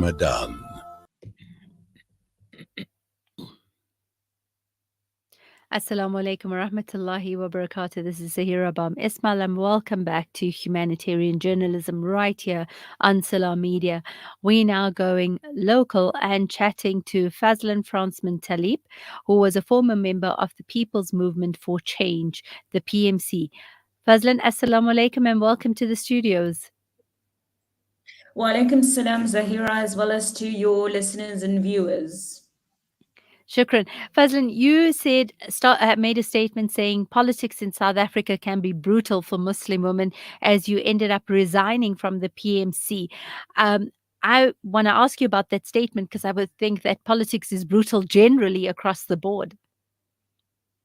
Ramadan. Assalamu alaikum wa rahmatullahi wa barakatuh. This is Zahira Bam Ismail, and welcome back to Humanitarian Journalism right here on Salam Media. We're now going local and chatting to Fazlin Fransman-Taliep, who was a former member of the People's Movement for Change, the PMC. Fazlin, assalamu alaikum and welcome to the studios. Wa alaikum salam, Zahira, as well as to your listeners and viewers. Shukran. Fazlin, you said made a statement saying politics in South Africa can be brutal for Muslim women as you ended up resigning from the PMC. I want to ask you about that statement because I would think that politics is brutal generally across the board.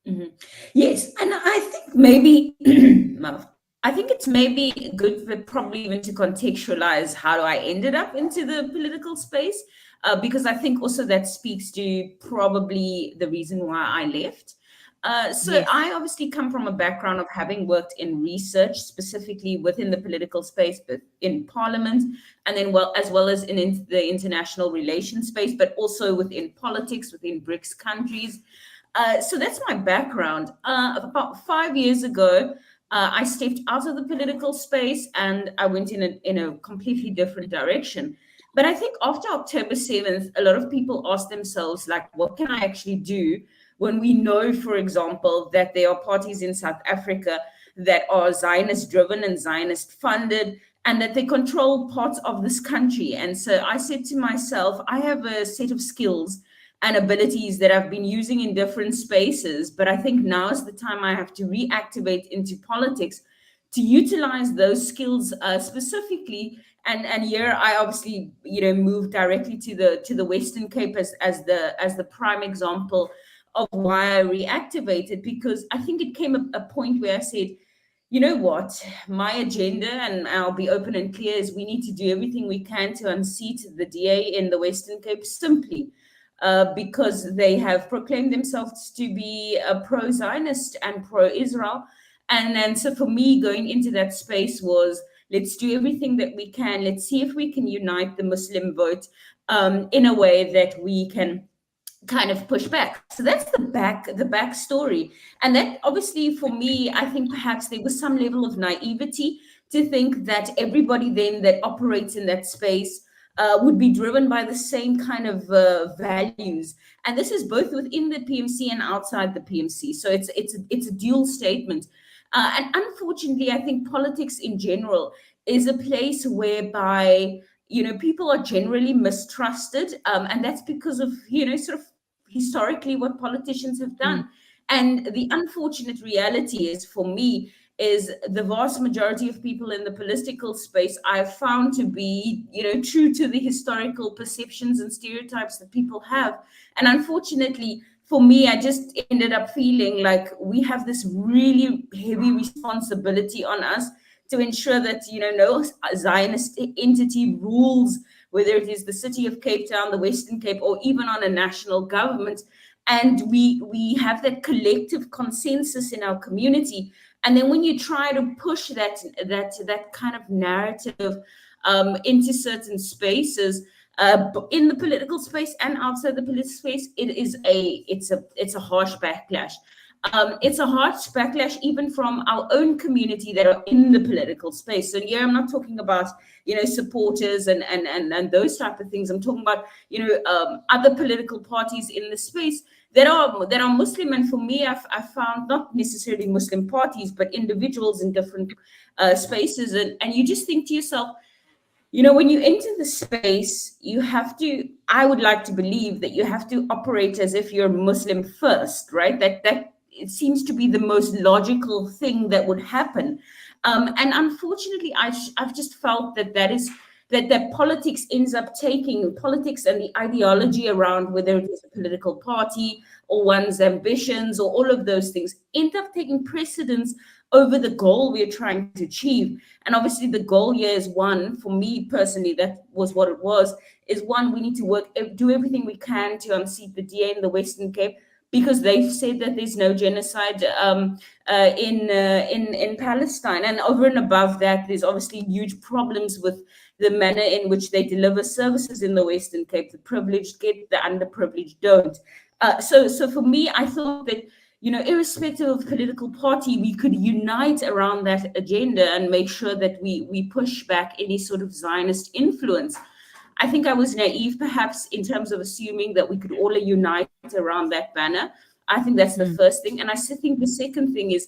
Mm-hmm. Yes, and I think maybe I think it's maybe good for probably even to contextualize how I ended up into the political space, because I think also that speaks to probably the reason why I left. Yes. I obviously come from a background of having worked in research, specifically within the political space, but in parliament, and then as well as in the international relations space, but also within politics, within BRICS countries. So that's my background. About 5 years ago, I stepped out of the political space and I went in a completely different direction. But I think after October 7th, a lot of people ask themselves, like, what can I actually do when we know, for example, that there are parties in South Africa that are Zionist driven and Zionist funded, and that they control parts of this country. And so I said to myself, I have a set of skills and abilities that I've been using in different spaces, but I think now is the time I have to reactivate into politics to utilize those skills specifically. And here I obviously moved directly to the Western Cape as the prime example of why I reactivated, because I think it came a point where I said, you know what, my agenda, and I'll be open and clear, is we need to do everything we can to unseat the DA in the Western Cape, simply because they have proclaimed themselves to be pro-Zionist and pro-Israel. And so for me, going into that space was, let's do everything that we can. Let's see if we can unite the Muslim vote in a way that we can kind of push back. So that's the backstory. And that obviously for me, I think perhaps there was some level of naivety to think that everybody then that operates in that space would be driven by the same kind of values. And this is both within the PMC and outside the PMC. So it's a dual statement. And unfortunately, I think politics in general is a place whereby people are generally mistrusted, and that's because of sort of historically what politicians have done. And the unfortunate reality is, for me, is the vast majority of people in the political space I've found to be, true to the historical perceptions and stereotypes that people have. And unfortunately, for me, I just ended up feeling like we have this really heavy responsibility on us to ensure that, no Zionist entity rules, whether it is the city of Cape Town, the Western Cape, or even on a national government. And we have that collective consensus in our community. And then when you try to push that kind of narrative into certain spaces, in the political space and outside the political space, it's a harsh backlash. It's a harsh backlash even from our own community that are in the political space. So yeah, I'm not talking about supporters and those type of things. I'm talking about other political parties in the space that are Muslim. And for me, I've found not necessarily Muslim parties, but individuals in different spaces, and you just think to yourself, when you enter the space, I would like to believe that you have to operate as if you're Muslim first, right? That it seems to be the most logical thing that would happen. And unfortunately, I've just felt that politics ends up taking politics and the ideology around whether it is a political party or one's ambitions or all of those things end up taking precedence over the goal we're trying to achieve. And obviously the goal here is one, for me personally, that was what it was, is one, we need to do everything we can to unseat the DA in the Western Cape, because they've said that there's no genocide in Palestine. And over and above that, there's obviously huge problems with the manner in which they deliver services in the Western Cape. The privileged get, the underprivileged don't. So for me, I thought that, irrespective of political party, we could unite around that agenda and make sure that we push back any sort of Zionist influence. I think I was naive, perhaps, in terms of assuming that we could all unite around that banner. I think that's the Mm, first thing, and I still think the second thing is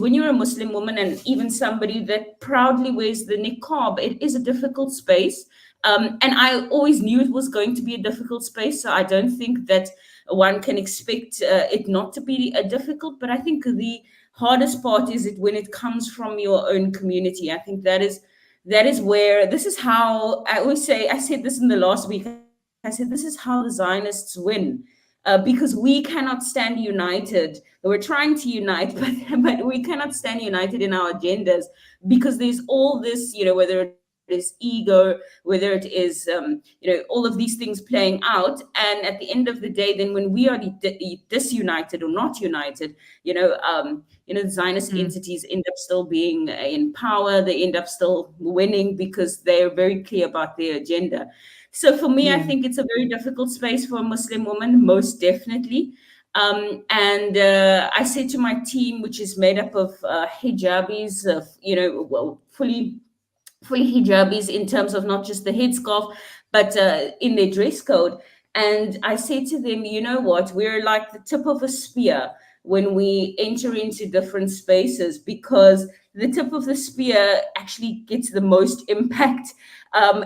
when you're a Muslim woman and even somebody that proudly wears the niqab, it is a difficult space. And I always knew it was going to be a difficult space, so I don't think that one can expect it not to be a difficult. But I think the hardest part is it when it comes from your own community. I think that is where, this is how I always say, I said this in the last week, I said this is how the Zionists win. Because we cannot stand united. We're trying to unite, but we cannot stand united in our agendas because there's all this, whether it is ego, whether it is, all of these things playing out. And at the end of the day, then when we are disunited or not united, the Zionist mm, entities end up still being in power. They end up still winning because they are very clear about their agenda. So for me, I yeah. think it's a very difficult space for a Muslim woman, most definitely. And I say to my team, which is made up of hijabis, fully hijabis in terms of not just the headscarf, but in their dress code. And I say to them, you know what? We're like the tip of a spear when we enter into different spaces, because the tip of the spear actually gets the most impact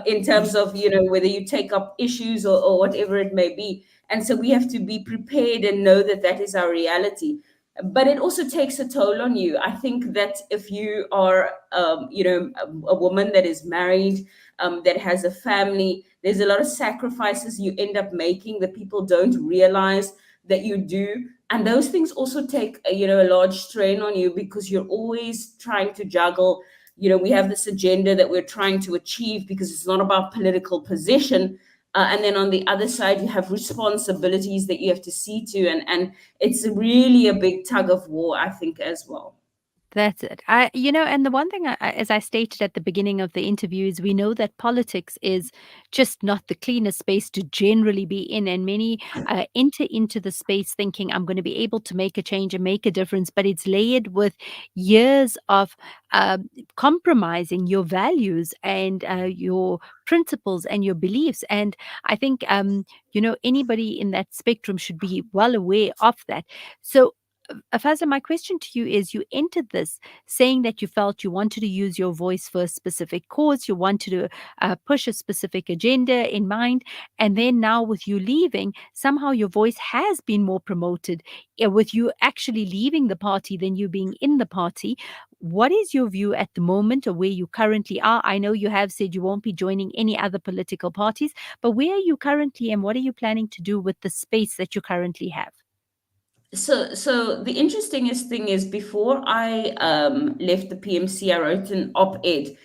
in terms of, whether you take up issues or whatever it may be. And so we have to be prepared and know that that is our reality. But it also takes a toll on you. I think that if you are, a woman that is married, that has a family, there's a lot of sacrifices you end up making that people don't realize that you do. And those things also take, a large strain on you, because you're always trying to juggle. We have this agenda that we're trying to achieve because it's not about political position. And then on the other side, you have responsibilities that you have to see to. And it's really a big tug of war, I think, as well. That's it. And the one thing, as I stated at the beginning of the interview, is we know that politics is just not the cleanest space to generally be in. And many enter into the space thinking, I'm going to be able to make a change and make a difference. But it's layered with years of compromising your values and your principles and your beliefs. And I think, anybody in that spectrum should be well aware of that. So, Fazla, my question to you is, you entered this saying that you felt you wanted to use your voice for a specific cause, you wanted to push a specific agenda in mind, and then now with you leaving, somehow your voice has been more promoted, with you actually leaving the party than you being in the party. What is your view at the moment, or where you currently are? I know you have said you won't be joining any other political parties, but where are you currently, and what are you planning to do with the space that you currently have? So the interestingest thing is, before I left the PMC, I wrote an op-ed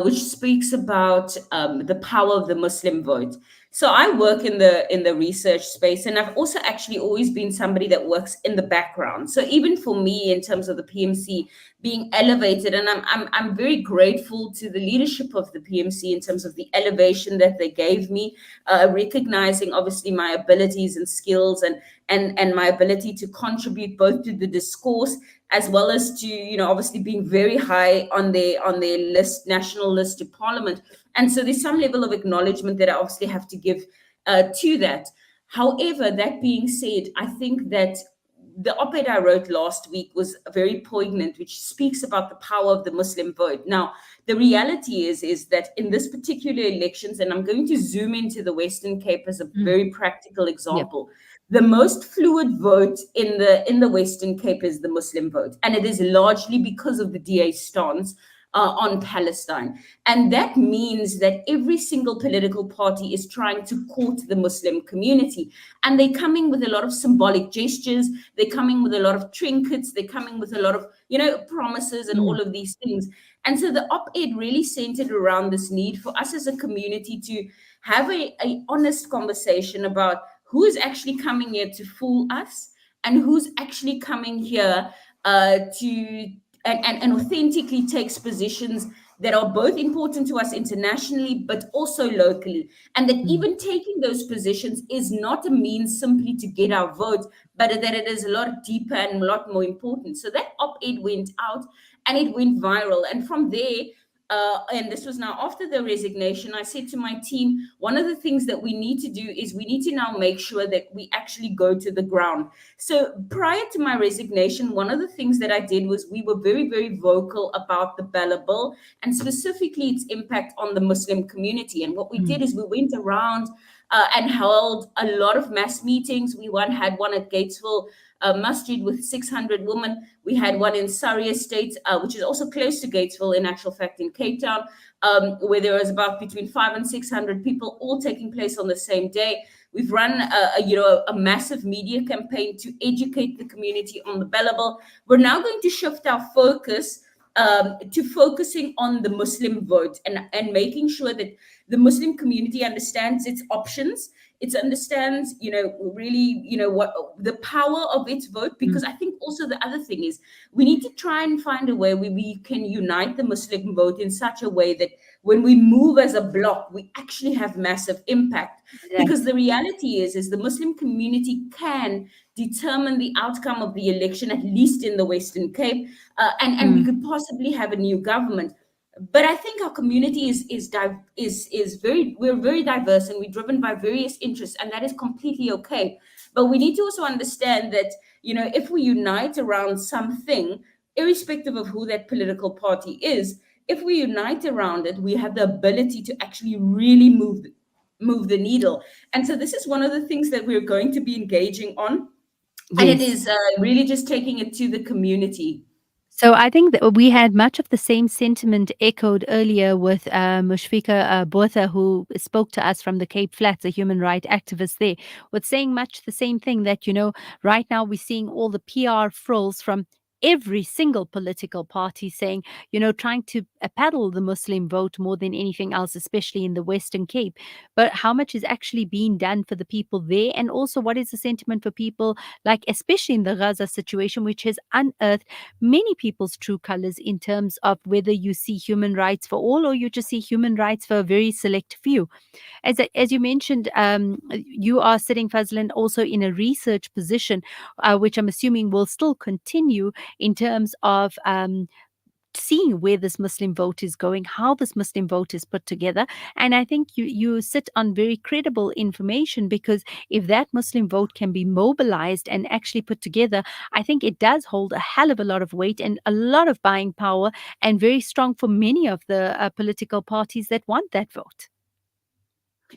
which speaks about the power of the Muslim vote. So I work in the research space, and I've also actually always been somebody that works in the background. So even for me, in terms of the PMC being elevated, and I'm very grateful to the leadership of the PMC in terms of the elevation that they gave me, recognizing obviously my abilities and skills, and my ability to contribute both to the discourse, as well as to, obviously being very high on their list, national list to parliament. And so there's some level of acknowledgement that I obviously have to give to that. However, that being said, I think that the op-ed I wrote last week was very poignant, which speaks about the power of the Muslim vote. Now, the reality is that in this particular elections, and I'm going to zoom into the Western Cape as a Mm, very practical yep. example, the most fluid vote in the Western Cape is the Muslim vote, and it is largely because of the DA's stance on Palestine. And that means that every single political party is trying to court the Muslim community. And they're coming with a lot of symbolic gestures, they're coming with a lot of trinkets, they're coming with a lot of, promises and Mm, all of these things. And so the op-ed really centered around this need for us as a community to have a honest conversation about who is actually coming here to fool us, and who's actually coming here to and authentically takes positions that are both important to us internationally, but also locally. And that Mm. even taking those positions is not a means simply to get our votes, but that it is a lot deeper and a lot more important. So that op-ed went out and it went viral. And from there, and this was now after the resignation, I said to my team, one of the things that we need to do is we need to now make sure that we actually go to the ground. So prior to my resignation, one of the things that I did was we were very, very vocal about the Bella Bill and specifically its impact on the Muslim community. And what we Mm. did is we went around and held a lot of mass meetings. We had one at Gatesville Masjid with 600 women. We had one in Surrey Estate, which is also close to Gatesville, in actual fact, in Cape Town, where there was about between 500 and 600 people, all taking place on the same day. We've run a massive media campaign to educate the community on the Bella Bill. We're now going to shift our focus to focusing on the Muslim vote and making sure that the Muslim community understands its options. It understands, really, what the power of its vote. Mm. Because I think also the other thing is we need to try and find a way where we can unite the Muslim vote in such a way that when we move as a bloc, we actually have massive impact. Because Exactly. the reality is the Muslim community can determine the outcome of the election, at least in the Western Cape, and we Mm. could possibly have a new government. But I think our community is very, we're very diverse and we're driven by various interests, and that is completely okay. But we need to also understand that, if we unite around something, irrespective of who that political party is, if we unite around it, we have the ability to actually really move the needle. And so this is one of the things that we're going to be engaging on, and it Yes. is really just taking it to the community. So I think that we had much of the same sentiment echoed earlier with Mushfika Botha, who spoke to us from the Cape Flats, a human rights activist there, was saying much the same thing that, right now we're seeing all the PR frills from every single political party saying, trying to paddle the Muslim vote more than anything else, especially in the Western Cape. But how much is actually being done for the people there? And also, what is the sentiment for people, like, especially in the Gaza situation, which has unearthed many people's true colors in terms of whether you see human rights for all or you just see human rights for a very select few. As you mentioned, you are sitting, Fazlin, also in a research position, which I'm assuming will still continue in terms of seeing where this Muslim vote is going, how this Muslim vote is put together. And I think you sit on very credible information, because if that Muslim vote can be mobilized and actually put together, I think it does hold a hell of a lot of weight and a lot of buying power, and very strong for many of the political parties that want that vote.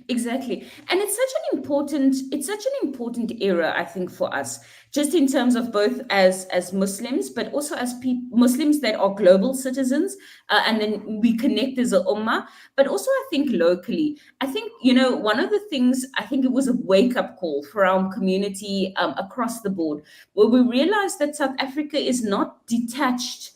Exactly. And it's such an important era, I think, for us, just in terms of both as Muslims, but also as Muslims that are global citizens, and then we connect as a ummah, but also I think locally. I think, one of the things, I think it was a wake-up call for our community across the board, where we realized that South Africa is not detached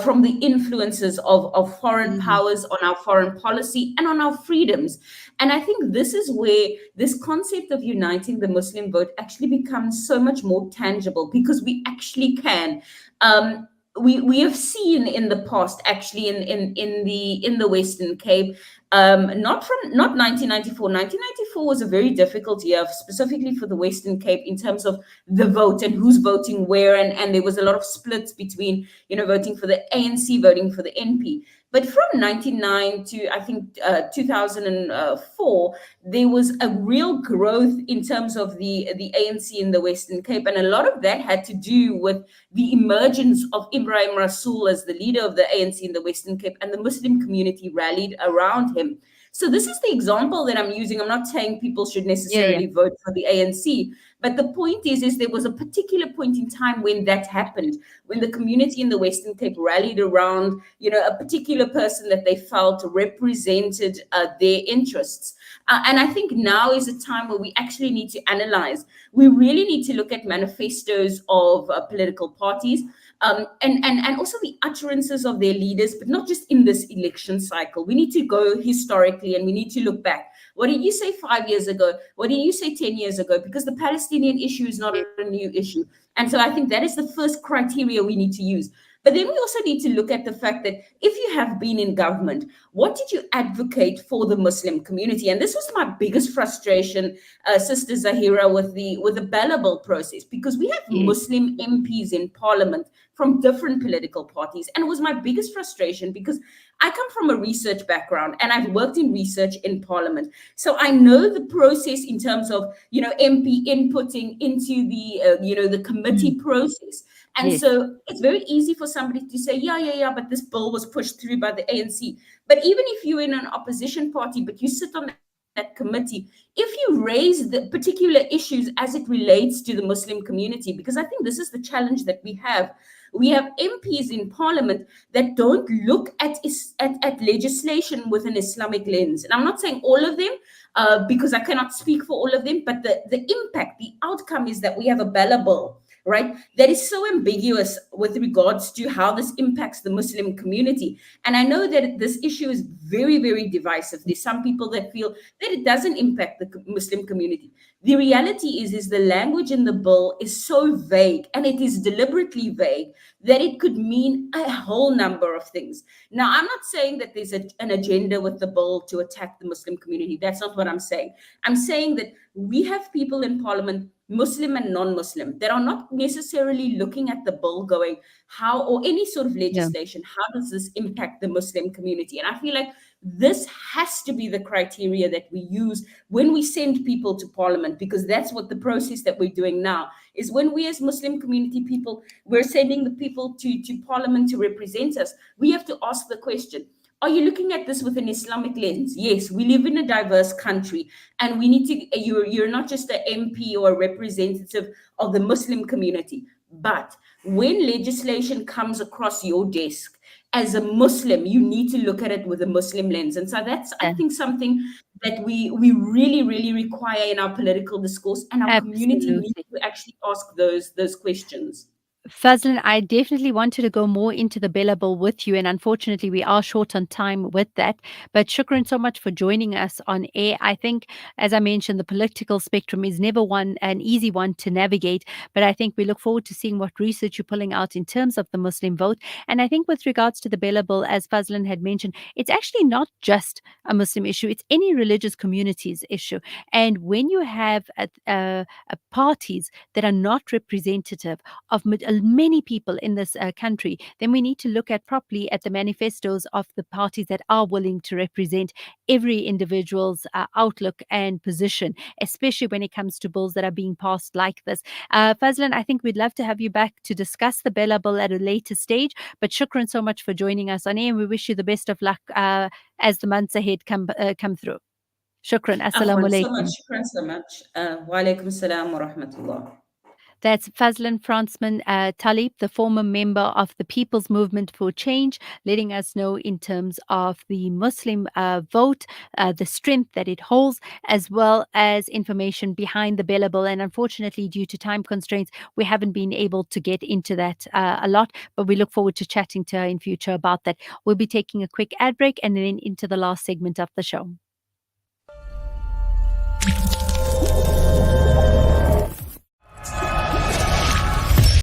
from the influences of foreign Mm. powers on our foreign policy and on our freedoms. And I think this is where this concept of uniting the Muslim vote actually becomes so much more tangible, because we actually can. We have seen in the past, actually, in the Western Cape, not 1994. 1994 was a very difficult year, specifically for the Western Cape, in terms of the vote and who's voting where, and there was a lot of splits between, voting for the ANC, voting for the NP. But from 99 to, I think, 2004, there was a real growth in terms of the ANC in the Western Cape. And a lot of that had to do with the emergence of Ibrahim Rasool as the leader of the ANC in the Western Cape, and the Muslim community rallied around him. So this is the example that I'm using. I'm not saying people should Yeah, yeah. necessarily vote for the ANC, but the point is there was a particular point in time when that happened, when the community in the Western Cape rallied around, a particular person that they felt represented their interests. And I think now is a time where we actually need to analyze. We really need to look at manifestos of political parties, and also the utterances of their leaders, but not just in this election cycle. We need to go historically and we need to look back. What did you say 5 years ago? What did you say 10 years ago? Because the Palestinian issue is not Yeah. a new issue. And so I think that is the first criteria we need to use. But then we also need to look at the fact that if you have been in government, what did you advocate for the Muslim community? And this was my biggest frustration, Sister Zahira, with the Bella Bill process, because we have Yes. Muslim MPs in parliament from different political parties. And it was my biggest frustration because I come from a research background and I've worked in research in parliament. So I know the process in terms of, MP inputting into the Mm. committee process. And Yes. so it's very easy for somebody to say, yeah, yeah, yeah, but this bill was pushed through by the ANC. But even if you're in an opposition party, but you sit on that committee, if you raise the particular issues as it relates to the Muslim community, because I think this is the challenge that we have MPs in parliament that don't look at legislation with an Islamic lens. And I'm not saying all of them, because I cannot speak for all of them, but the impact, the outcome is that we have a Bella Bill, right? That is so ambiguous with regards to how this impacts the Muslim community. And I know that this issue is very, very divisive. There's some people that feel that it doesn't impact the Muslim community. The reality is the language in the bill is so vague, and it is deliberately vague, that it could mean a whole number of things. Now, I'm not saying that there's an agenda with the bill to attack the Muslim community. That's not what I'm saying. I'm saying that we have people in parliament, Muslim and non-Muslim, that are not necessarily looking at the bill going, how, or any sort of Yeah. legislation, how does this impact the Muslim community? And I feel like this has to be the criteria that we use when we send people to parliament, because that's what the process that we're doing now is. When we as Muslim community people, we're sending the people to parliament to represent us, we have to ask the question, are you looking at this with an Islamic lens? Yes, we live in a diverse country, and we need to. You're not just an MP or a representative of the Muslim community, but when legislation comes across your desk as a Muslim, you need to look at it with a Muslim lens. And so that's, I Yeah. think, something that we really, really require in our political discourse, and our community needs Absolutely. to actually ask those questions. Fazlin, I definitely wanted to go more into the Bella Bill with you, and unfortunately, we are short on time with that. But shukran so much for joining us on air. I think, as I mentioned, the political spectrum is never an easy one to navigate, but I think we look forward to seeing what research you're pulling out in terms of the Muslim vote. And I think, with regards to the Bella Bill, as Fazlin had mentioned, it's actually not just a Muslim issue; it's any religious community's issue. And when you have parties that are not representative of many people in this country, then we need to look at properly at the manifestos of the parties that are willing to represent every individual's outlook and position, especially when it comes to bills that are being passed like this. Fazlan, I think we'd love to have you back to discuss the Bella Bill at a later stage, but shukran so much for joining us on air, and we wish you the best of luck as the months ahead come through. Shukran. Assalamu alaikum. Shukran so much. Wa alaikum salam wa rahmatullah. That's Fazlin Fransman-Taliep, the former member of the People's Movement for Change, letting us know in terms of the Muslim vote, the strength that it holds, as well as information behind the Bella Bill. And unfortunately, due to time constraints, we haven't been able to get into that a lot, but we look forward to chatting to her in future about that. We'll be taking a quick ad break and then into the last segment of the show.